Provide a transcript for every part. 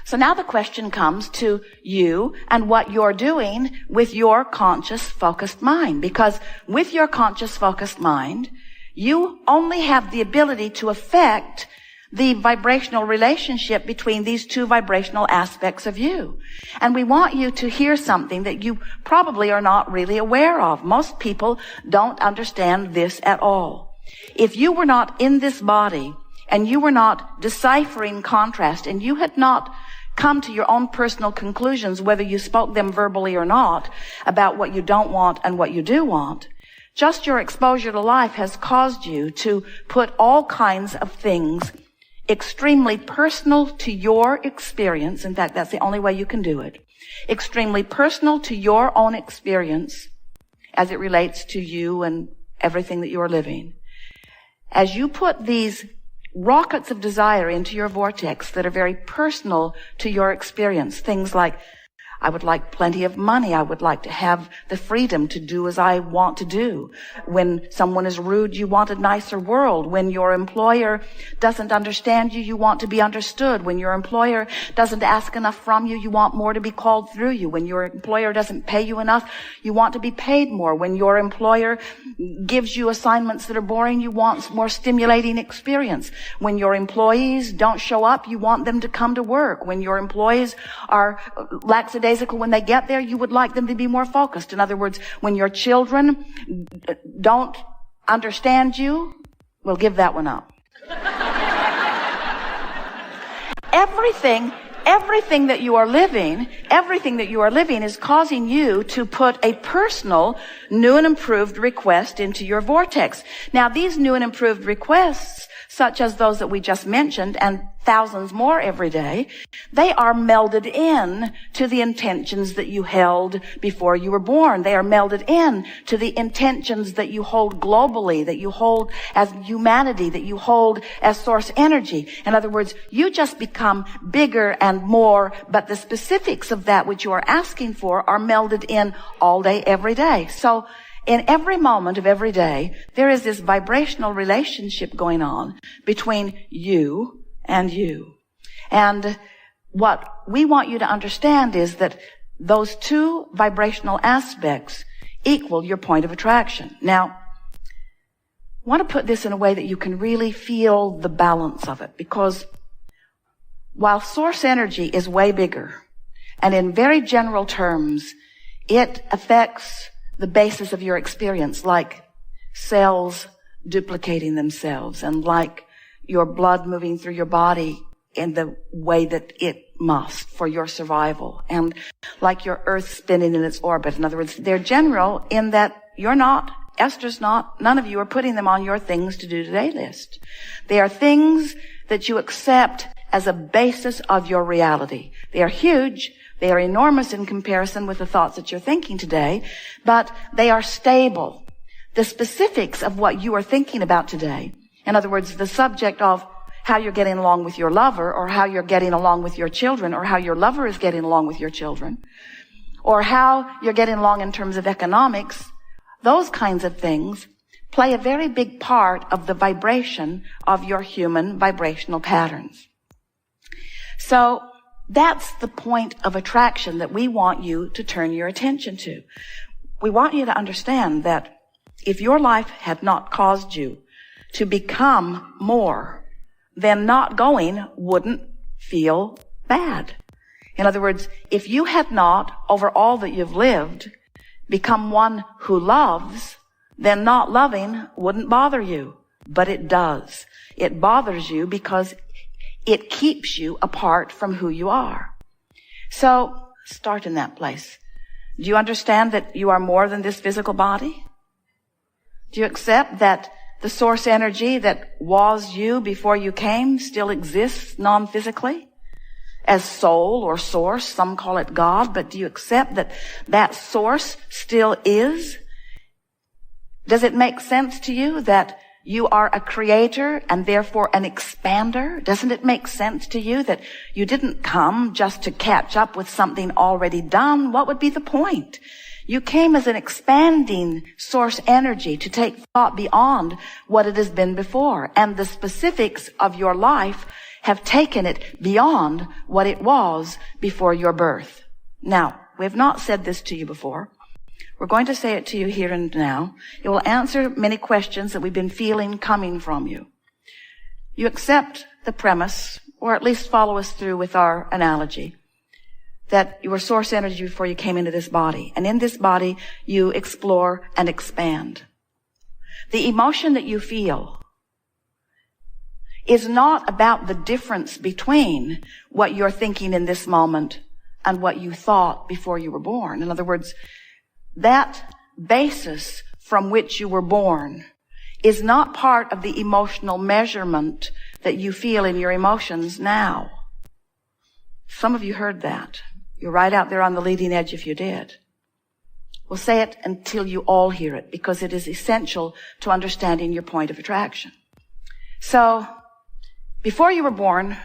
So now the question comes to you and what you're doing with your conscious, focused mind. Because with your conscious, focused mind, you only have the ability to affect the vibrational relationship between these two vibrational aspects of you. And we want you to hear something that you probably are not really aware of. Most people don't understand this at all. If you were not in this body and you were not deciphering contrast and you had not come to your own personal conclusions, whether you spoke them verbally or not, about what you don't want and what you do want, just your exposure to life has caused you to put all kinds of things extremely personal to your experience. In fact, that's the only way you can do it. Extremely personal to your own experience as it relates to you and everything that you are living. As you put these rockets of desire into your vortex that are very personal to your experience, things like, I would like plenty of money. I would like to have the freedom to do as I want to do. When someone is rude, you want a nicer world. When your employer doesn't understand you, you want to be understood. When your employer doesn't ask enough from you, you want more to be called through you. When your employer doesn't pay you enough, you want to be paid more. When your employer gives you assignments that are boring, you want more stimulating experience. When your employees don't show up, you want them to come to work. When your employees are lackadaisical when they get there, you would like them to be more focused. In other words, when your children don't understand you, we'll give that one up. Everything that you are living is causing you to put a personal, new and improved request into your vortex. Now, these new and improved requests, such as those that we just mentioned, and thousands more every day, they are melded in to the intentions that you held before you were born. They are melded in to the intentions that you hold globally, that you hold as humanity, that you hold as source energy. In other words, you just become bigger and more, but the specifics of that which you are asking for are melded in all day, every day. So in every moment of every day, there is this vibrational relationship going on between you and you. And what we want you to understand is that those two vibrational aspects equal your point of attraction. Now, I want to put this in a way that you can really feel the balance of it, because while source energy is way bigger, and in very general terms, it affects the basis of your experience, like cells duplicating themselves, and like your blood moving through your body in the way that it must for your survival, and like your earth spinning in its orbit. In other words, they're general in that you're not, Esther's not, none of you are putting them on your things to do today list. They are things that you accept as a basis of your reality. They are huge. They are enormous in comparison with the thoughts that you're thinking today, but they are stable. The specifics of what you are thinking about today, in other words, the subject of how you're getting along with your lover, or how you're getting along with your children, or how your lover is getting along with your children, or how you're getting along in terms of economics, those kinds of things play a very big part of the vibration of your human vibrational patterns. So that's the point of attraction that we want you to turn your attention to. We want you to understand that if your life had not caused you to become more, then not going wouldn't feel bad. In other words, if you had not, over all that you've lived, become one who loves, then not loving wouldn't bother you. But it does. It bothers you because it keeps you apart from who you are. So start in that place. Do you understand that you are more than this physical body? Do you accept that the source energy that was you before you came still exists non-physically as soul or source? Some call it God, but do you accept that that source still is? Does it make sense to you that you are a creator and therefore an expander? Doesn't it make sense to you that you didn't come just to catch up with something already done? What would be the point? You came as an expanding source energy to take thought beyond what it has been before. And the specifics of your life have taken it beyond what it was before your birth. Now, we have not said this to you before. We're going to say it to you here and now. It will answer many questions that we've been feeling coming from you. You accept the premise, or at least follow us through with our analogy, that you were source energy before you came into this body. And in this body, you explore and expand. The emotion that you feel is not about the difference between what you're thinking in this moment and what you thought before you were born. In other words, that basis from which you were born is not part of the emotional measurement that you feel in your emotions now. Some of you heard that. You're right out there on the leading edge if you did. We'll say it until you all hear it, because it is essential to understanding your point of attraction. So, before you were born,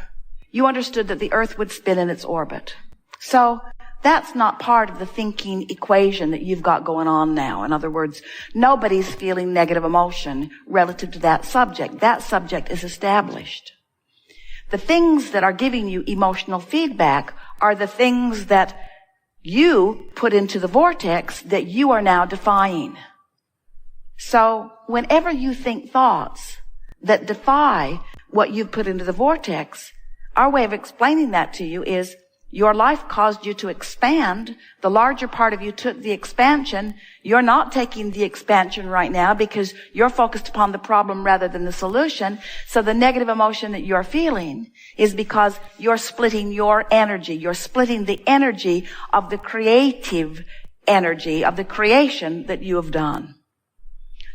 you understood that the earth would spin in its orbit. So, that's not part of the thinking equation that you've got going on now. In other words, nobody's feeling negative emotion relative to that subject. That subject is established. The things that are giving you emotional feedback are the things that you put into the vortex that you are now defying. So whenever you think thoughts that defy what you've put into the vortex, our way of explaining that to you is your life caused you to expand. The larger part of you took the expansion. You're not taking the expansion right now because you're focused upon the problem rather than the solution. So the negative emotion that you're feeling is because you're splitting your energy. You're splitting the energy of the creative energy of the creation that you have done.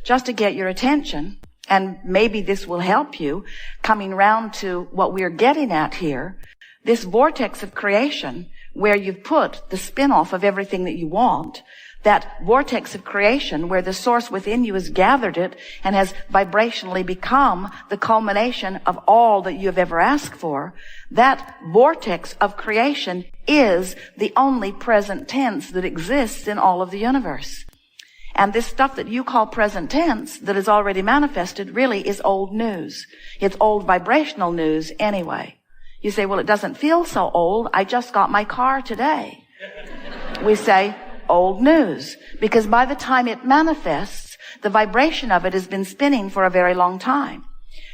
Just to get your attention, and maybe this will help you coming round to what we're getting at here. This vortex of creation, where you've put the spin-off of everything that you want, that vortex of creation where the source within you has gathered it and has vibrationally become the culmination of all that you have ever asked for, that vortex of creation is the only present tense that exists in all of the universe. And this stuff that you call present tense that is already manifested really is old news. It's old vibrational news anyway. You say, well, it doesn't feel so old. I just got my car today. We say, old news. Because by the time it manifests, the vibration of it has been spinning for a very long time.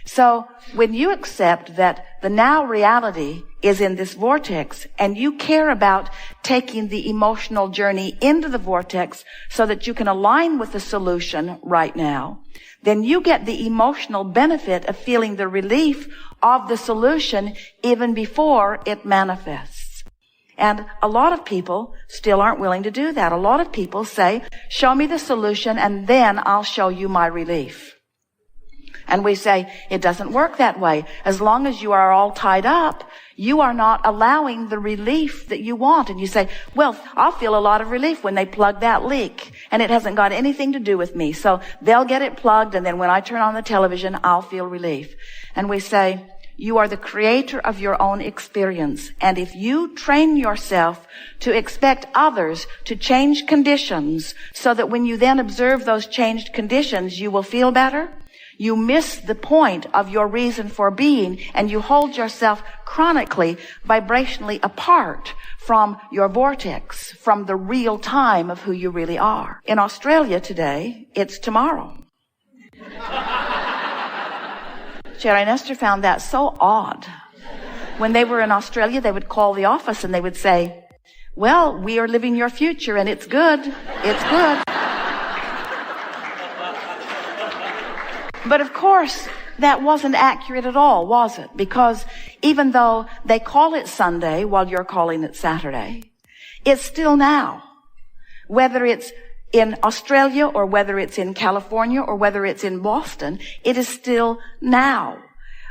So when you accept that the now reality is in this vortex and you care about taking the emotional journey into the vortex so that you can align with the solution right now, then you get the emotional benefit of feeling the relief of the solution even before it manifests. And a lot of people still aren't willing to do that. A lot of people say, show me the solution and then I'll show you my relief. And we say, it doesn't work that way. As long as you are all tied up, you are not allowing the relief that you want. And you say, well, I'll feel a lot of relief when they plug that leak. And it hasn't got anything to do with me. So they'll get it plugged, and then when I turn on the television, I'll feel relief. And we say, you are the creator of your own experience. And if you train yourself to expect others to change conditions so that when you then observe those changed conditions, you will feel better, you miss the point of your reason for being, and you hold yourself chronically, vibrationally apart from your vortex, from the real time of who you really are. In Australia today, it's tomorrow. Jerry and Esther found that so odd. When they were in Australia, they would call the office and they would say, well, we are living your future and it's good. It's good. But of course, that wasn't accurate at all, was it? Because even though they call it Sunday while you're calling it Saturday, it's still now. Whether it's in Australia or whether it's in California or whether it's in Boston, it is still now.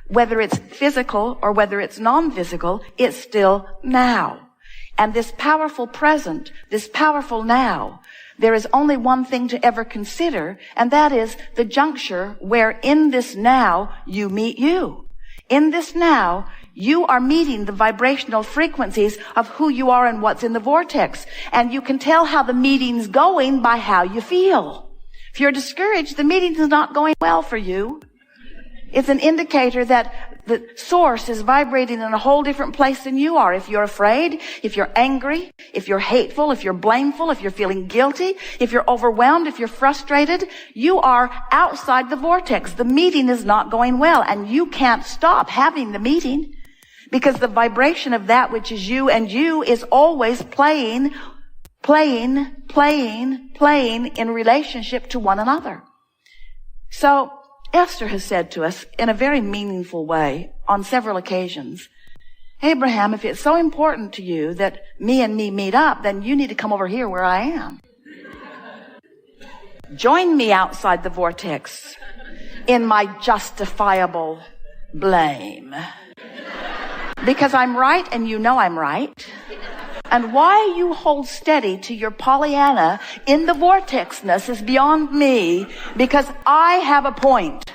Whether it's physical or whether it's non-physical, it's still now. And this powerful present, this powerful now, there is only one thing to ever consider, and that is the juncture where in this now you meet you. In this now, you are meeting the vibrational frequencies of who you are and what's in the vortex. And you can tell how the meeting's going by how you feel. If you're discouraged, the meeting is not going well for you. It's an indicator that the source is vibrating in a whole different place than you are. If you're afraid, if you're angry, if you're hateful, if you're blameful, if you're feeling guilty, if you're overwhelmed, if you're frustrated, you are outside the vortex. The meeting is not going well, and you can't stop having the meeting because the vibration of that which is you and you is always playing in relationship to one another. So Esther has said to us in a very meaningful way on several occasions, Abraham, if it's so important to you that me and me meet up, then you need to come over here where I am. Join me outside the vortex in my justifiable blame. Because I'm right and you know I'm right. And why you hold steady to your Pollyanna in the vortexness is beyond me, because I have a point.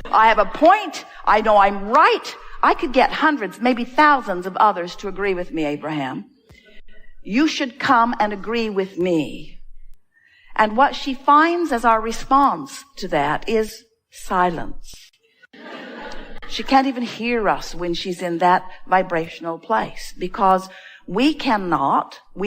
I have a point. I know I'm right. I could get hundreds, maybe thousands of others to agree with me, Abraham. You should come and agree with me. And what she finds as our response to that is silence. She can't even hear us when she's in that vibrational place, because we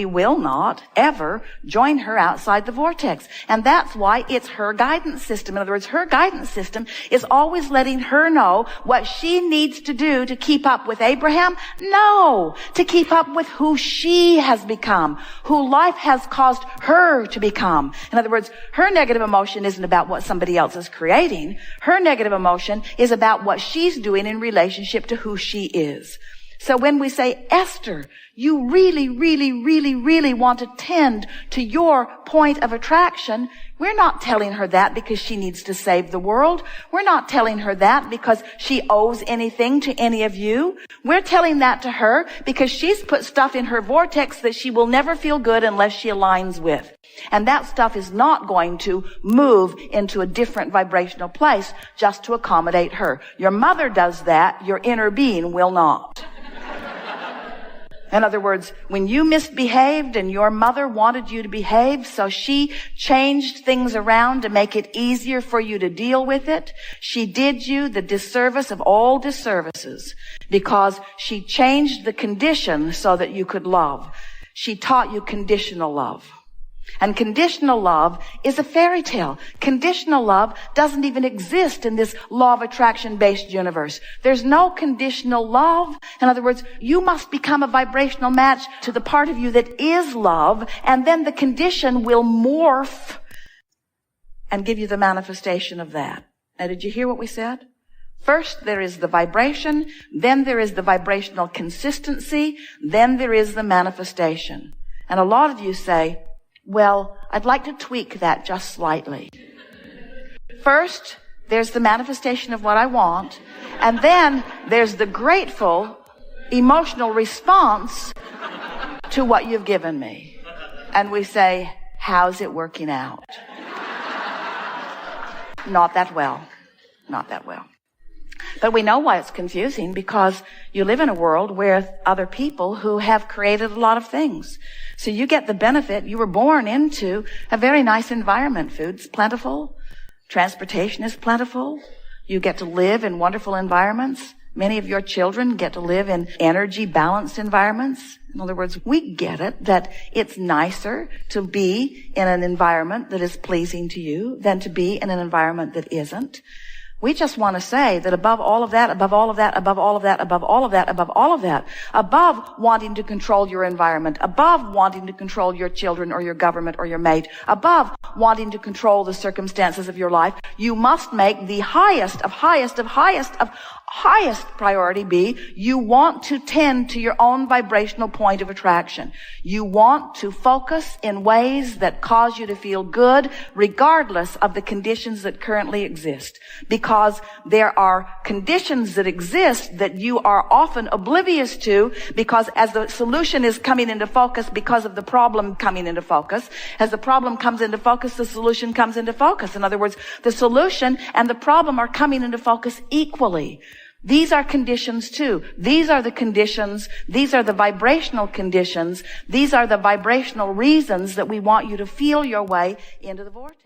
will not ever join her outside the vortex. And that's why it's her guidance system. In other words, her guidance system is always letting her know what she needs to do to keep up with Abraham. No, to keep up with who she has become, who life has caused her to become. In other words, her negative emotion isn't about what somebody else is creating. Her negative emotion is about what she's doing in relationship to who she is. So when we say, Esther, you really, really, really, really want to tend to your point of attraction, we're not telling her that because she needs to save the world. We're not telling her that because she owes anything to any of you. We're telling that to her because she's put stuff in her vortex that she will never feel good unless she aligns with. And that stuff is not going to move into a different vibrational place just to accommodate her. Your mother does that. Your inner being will not. In other words, when you misbehaved and your mother wanted you to behave, so she changed things around to make it easier for you to deal with it, she did you the disservice of all disservices because she changed the condition so that you could love. She taught you conditional love. And conditional love is a fairy tale. Conditional love doesn't even exist in this law of attraction-based universe. There's no conditional love. In other words, you must become a vibrational match to the part of you that is love, and then the condition will morph and give you the manifestation of that. Now, did you hear what we said? First, there is the vibration, then there is the vibrational consistency, then there is the manifestation. And a lot of you say, well, I'd like to tweak that just slightly. First, there's the manifestation of what I want, and then there's the grateful, emotional response to what you've given me. And we say, how's it working out? Not that well. Not that well. But we know why it's confusing, because you live in a world with other people who have created a lot of things. So you get the benefit. You were born into a very nice environment. Food's plentiful. Transportation is plentiful. You get to live in wonderful environments. Many of your children get to live in energy balanced environments. In other words, we get it that it's nicer to be in an environment that is pleasing to you than to be in an environment that isn't. We just want to say that above all of that, above all of that, above all of that, above all of that, above all of that, above wanting to control your environment, above wanting to control your children or your government or your mate, above wanting to control the circumstances of your life, you must make the highest priority be, you want to tend to your own vibrational point of attraction. You want to focus in ways that cause you to feel good, regardless of the conditions that currently exist. Because there are conditions that exist that you are often oblivious to, because as the solution is coming into focus because of the problem coming into focus, as the problem comes into focus, the solution comes into focus. In other words, the solution and the problem are coming into focus equally. These are conditions too. These are the conditions. These are the vibrational conditions. These are the vibrational reasons that we want you to feel your way into the vortex.